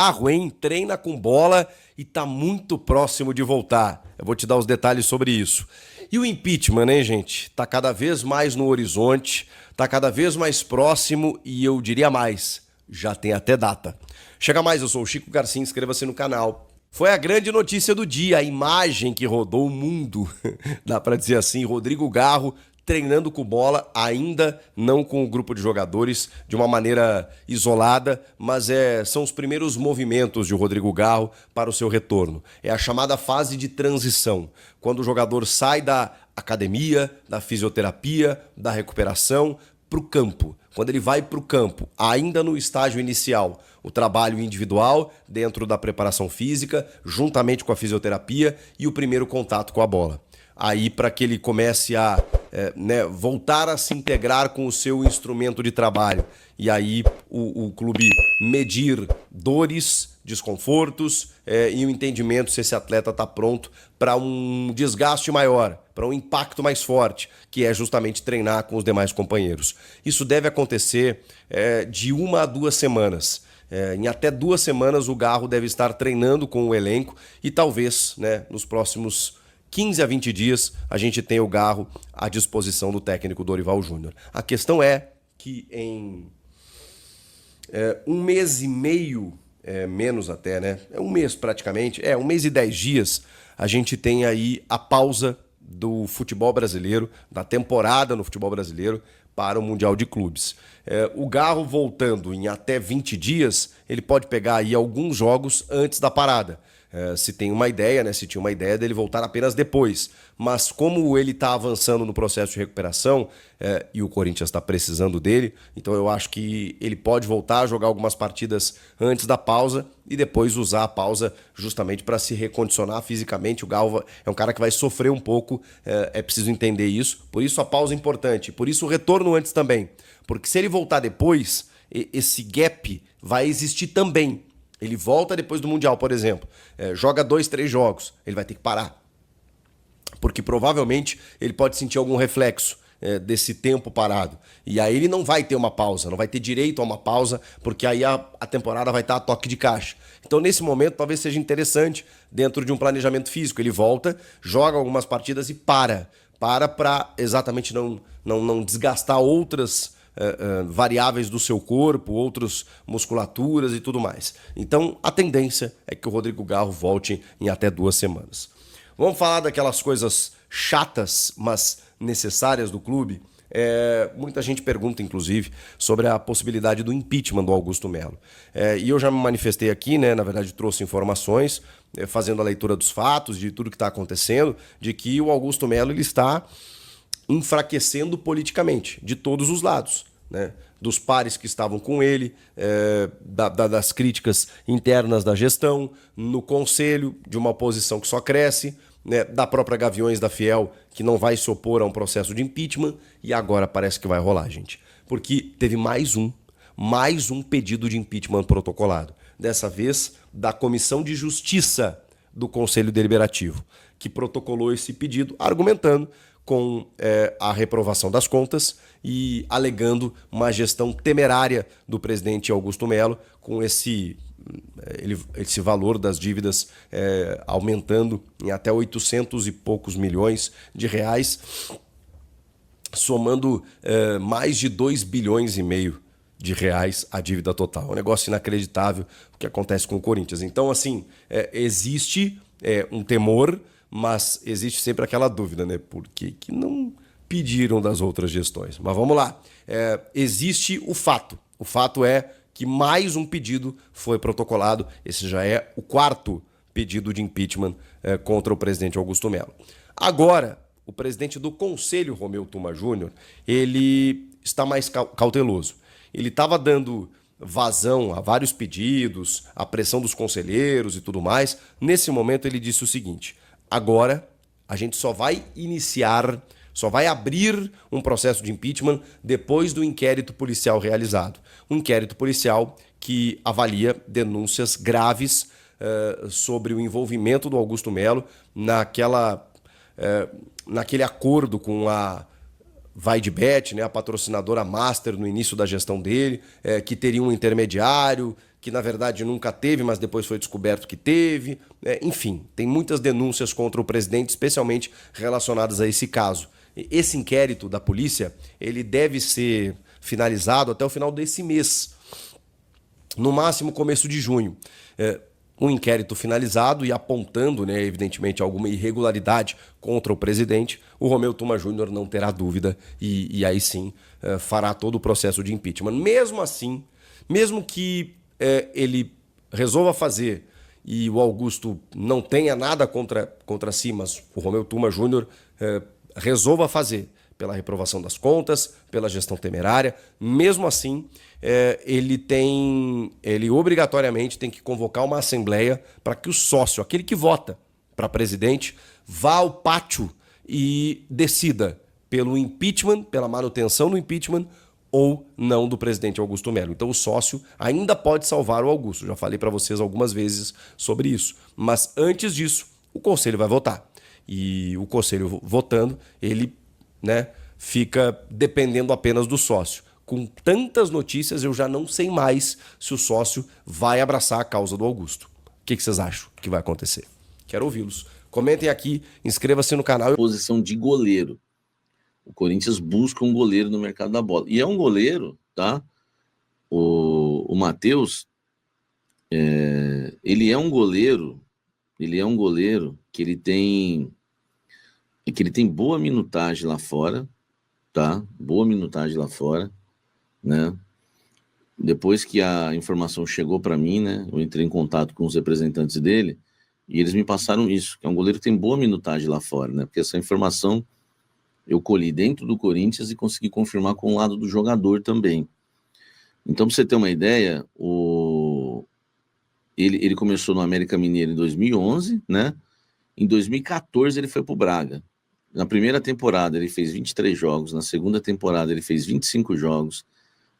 Arruem treina com bola e tá muito próximo de voltar. Eu vou te dar os detalhes sobre isso. E o impeachment, hein, gente? Tá cada vez mais no horizonte, tá cada vez mais próximo e eu diria mais, já tem até data. Chega mais, eu sou o Chico Garcia, inscreva-se no canal. Foi a grande notícia do dia, a imagem que rodou o mundo, dá pra dizer assim, Rodrigo Garro treinando com bola, ainda não com o grupo de jogadores, de uma maneira isolada, mas são os primeiros movimentos de Rodrigo Garro para o seu retorno. É a chamada fase de transição, quando o jogador sai da academia, da fisioterapia, da recuperação, para o campo. Quando ele vai para o campo, ainda no estágio inicial, o trabalho individual dentro da preparação física, juntamente com a fisioterapia e o primeiro contato com a bola. Aí para que ele comece a voltar a se integrar com o seu instrumento de trabalho. E aí o clube medir dores, desconfortos e o entendimento se esse atleta está pronto para um desgaste maior, para um impacto mais forte, que é justamente treinar com os demais companheiros. Isso deve acontecer de 1 a 2 semanas. Em até 2 semanas o Garro deve estar treinando com o elenco e talvez nos próximos 15 a 20 dias a gente tem o Garro à disposição do técnico Dorival Júnior. A questão é que em 1 mês e meio, menos até, né? É 1 mês praticamente, 1 mês e 10 dias, a gente tem aí a pausa do futebol brasileiro, da temporada no futebol brasileiro para o Mundial de Clubes. O Garro voltando em até 20 dias, ele pode pegar aí alguns jogos antes da parada. Se tem uma ideia, se tinha uma ideia dele voltar apenas depois. Mas como ele está avançando no processo de recuperação e o Corinthians está precisando dele, então eu acho que ele pode voltar a jogar algumas partidas antes da pausa e depois usar a pausa justamente para se recondicionar fisicamente. O Garro é um cara que vai sofrer um pouco, é preciso entender isso. Por isso a pausa é importante, por isso o retorno antes também. Porque se ele voltar depois, esse gap vai existir também. Ele volta depois do Mundial, por exemplo, joga 2, 3 jogos, ele vai ter que parar. Porque provavelmente ele pode sentir algum reflexo desse tempo parado. E aí ele não vai ter uma pausa, não vai ter direito a uma pausa, porque aí a temporada vai estar a toque de caixa. Então nesse momento talvez seja interessante, dentro de um planejamento físico, ele volta, joga algumas partidas e para exatamente não desgastar outras variáveis do seu corpo, outras musculaturas e tudo mais. Então a tendência é que o Rodrigo Garro volte em até 2 semanas. Vamos falar daquelas coisas chatas, mas necessárias do clube. Muita gente pergunta, inclusive, sobre a possibilidade do impeachment do Augusto Melo. E eu já me manifestei aqui, na verdade trouxe informações, fazendo a leitura dos fatos, de tudo que está acontecendo, de que o Augusto Melo ele está enfraquecendo politicamente, de todos os lados. Dos pares que estavam com ele, das críticas internas da gestão, no conselho, de uma oposição que só cresce, da própria Gaviões da Fiel, que não vai se opor a um processo de impeachment, e agora parece que vai rolar, gente. Porque teve mais um pedido de impeachment protocolado. Dessa vez, da Comissão de Justiça do Conselho Deliberativo, que protocolou esse pedido, argumentando com a reprovação das contas e alegando uma gestão temerária do presidente Augusto Melo, com esse valor das dívidas aumentando em até 800 e poucos milhões de reais, somando mais de 2 bilhões e meio de reais a dívida total. É um negócio inacreditável o que acontece com o Corinthians. Então, assim, existe um temor, mas existe sempre aquela dúvida, Por que não pediram das outras gestões? Mas vamos lá. Existe o fato. O fato é que mais um pedido foi protocolado. Esse já é o 4º pedido de impeachment contra o presidente Augusto Melo. Agora, o presidente do Conselho, Romeu Tuma Júnior, ele está mais cauteloso. Ele estava dando vazão a vários pedidos, a pressão dos conselheiros e tudo mais. Nesse momento ele disse o seguinte: agora a gente só vai abrir um processo de impeachment depois do inquérito policial realizado. Um inquérito policial que avalia denúncias graves sobre o envolvimento do Augusto Melo naquele acordo com a VaideBet, a patrocinadora master no início da gestão dele, que teria um intermediário, que na verdade nunca teve, mas depois foi descoberto que teve. Enfim, tem muitas denúncias contra o presidente, especialmente relacionadas a esse caso. Esse inquérito da polícia, ele deve ser finalizado até o final desse mês, no máximo começo de junho. Um inquérito finalizado e apontando, né, evidentemente, alguma irregularidade contra o presidente, o Romeu Tuma Júnior não terá dúvida e aí sim fará todo o processo de impeachment. Mesmo assim, mesmo que ele resolva fazer e o Augusto não tenha nada contra si, mas o Romeu Tuma Júnior resolva fazer pela reprovação das contas, pela gestão temerária, mesmo assim, ele obrigatoriamente tem que convocar uma assembleia para que o sócio, aquele que vota para presidente, vá ao pátio e decida pelo impeachment, pela manutenção do impeachment ou não do presidente Augusto Melo. Então o sócio ainda pode salvar o Augusto. Já falei para vocês algumas vezes sobre isso. Mas antes disso, o conselho vai votar. E o conselho votando, ele, né, fica dependendo apenas do sócio. Com tantas notícias, eu já não sei mais se o sócio vai abraçar a causa do Augusto. O que vocês acham que vai acontecer? Quero ouvi-los. Comentem aqui, inscreva-se no canal. Posição de goleiro. O Corinthians busca um goleiro no mercado da bola. E é um goleiro, tá? O Matheus, ele é um goleiro que ele tem boa minutagem lá fora, tá? Boa minutagem lá fora, né? Depois que a informação chegou para mim, né? Eu entrei em contato com os representantes dele e eles me passaram isso, que é um goleiro que tem boa minutagem lá fora, né? Porque essa informação eu colhi dentro do Corinthians e consegui confirmar com o lado do jogador também. Então, para você ter uma ideia, ele começou no América Mineiro em 2011, né? Em 2014 ele foi para o Braga. Na primeira temporada ele fez 23 jogos, na segunda temporada ele fez 25 jogos,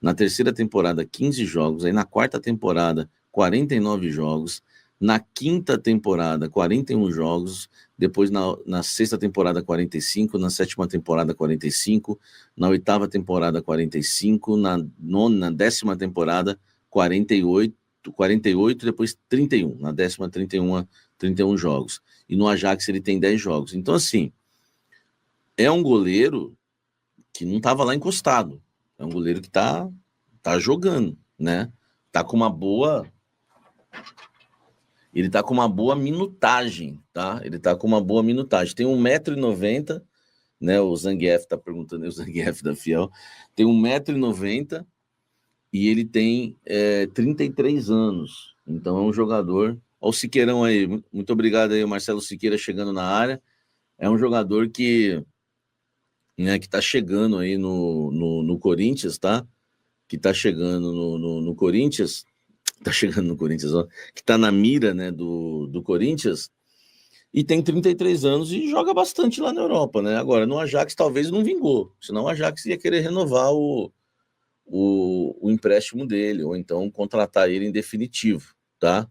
na terceira temporada 15 jogos, aí na quarta temporada 49 jogos, na quinta temporada 41 jogos, depois na sexta temporada 45, na sétima temporada 45, na oitava temporada 45, na décima temporada 48, depois 31, na décima 31 jogos. E no Ajax ele tem 10 jogos. Então, assim, é um goleiro que não estava lá encostado. É um goleiro que tá jogando, né? Tá com uma boa... Ele tá com uma boa minutagem, tá? Ele tá com uma boa minutagem. Tem 1,90 m, né? O Zangief tá perguntando, o Zangief da Fiel. Tem 1,90 m e ele tem 33 anos. Então é um jogador... Olha o Siqueirão aí. Muito obrigado aí, o Marcelo Siqueira chegando na área. É um jogador que tá chegando aí no Corinthians, tá? Que tá chegando no Corinthians... Tá chegando no Corinthians, ó, que tá na mira, né, do Corinthians, e tem 33 anos e joga bastante lá na Europa, né? Agora, no Ajax talvez não vingou, senão o Ajax ia querer renovar o empréstimo dele, ou então contratar ele em definitivo, tá?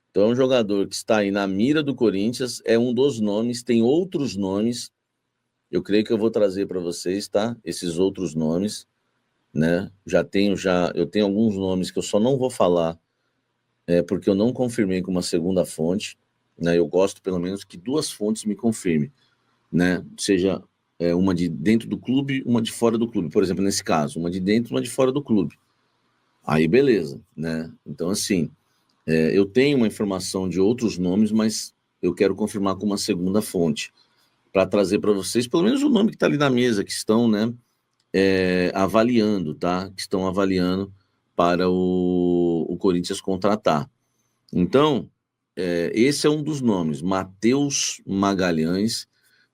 Então é um jogador que está aí na mira do Corinthians, é um dos nomes, tem outros nomes, eu creio que eu vou trazer para vocês, tá? Esses outros nomes, né? Eu tenho alguns nomes que eu só não vou falar, porque eu não confirmei com uma segunda fonte, né? Eu gosto pelo menos que 2 fontes me confirmem, né? Seja uma de dentro do clube, uma de fora do clube, por exemplo, nesse caso, uma de dentro, uma de fora do clube. Aí beleza, né? Então, assim, eu tenho uma informação de outros nomes, mas eu quero confirmar com uma segunda fonte, para trazer para vocês pelo menos o nome que está ali na mesa, que estão, né, avaliando, tá? Que estão avaliando para o Corinthians contratar. Então, esse é um dos nomes, Matheus Magalhães,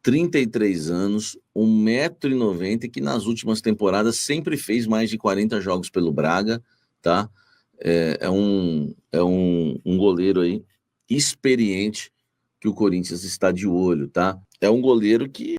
33 anos, 1,90 m, que nas últimas temporadas sempre fez mais de 40 jogos pelo Braga, tá? É um goleiro aí experiente que o Corinthians está de olho, tá? É um goleiro que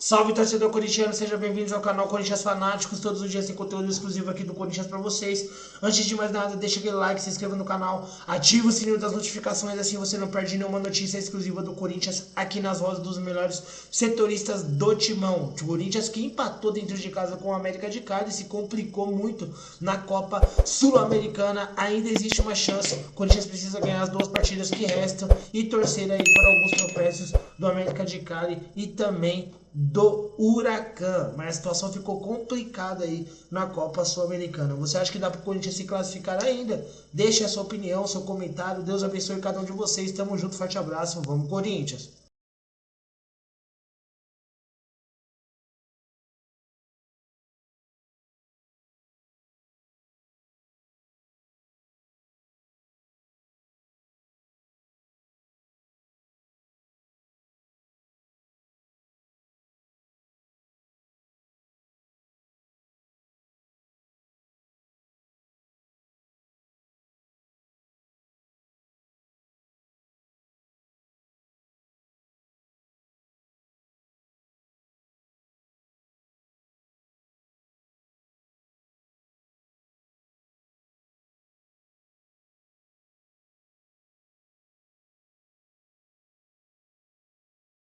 Salve, torcedor corintiano, sejam bem-vindos ao canal Corinthians Fanáticos. Todos os dias tem conteúdo exclusivo aqui do Corinthians pra vocês. Antes de mais nada, deixa aquele like, se inscreva no canal, ativa o sininho das notificações, assim você não perde nenhuma notícia exclusiva do Corinthians aqui nas vozes dos melhores setoristas do timão. O Corinthians que empatou dentro de casa com o América de Cali e se complicou muito na Copa Sul-Americana. Ainda existe uma chance, o Corinthians precisa ganhar as 2 partidas que restam e torcer aí para alguns tropeços do América de Cali e também do Huracan, mas a situação ficou complicada aí na Copa Sul-Americana. Você acha que dá para o Corinthians se classificar ainda? Deixe a sua opinião, seu comentário. Deus abençoe cada um de vocês. Tamo junto, forte abraço. Vamos, Corinthians!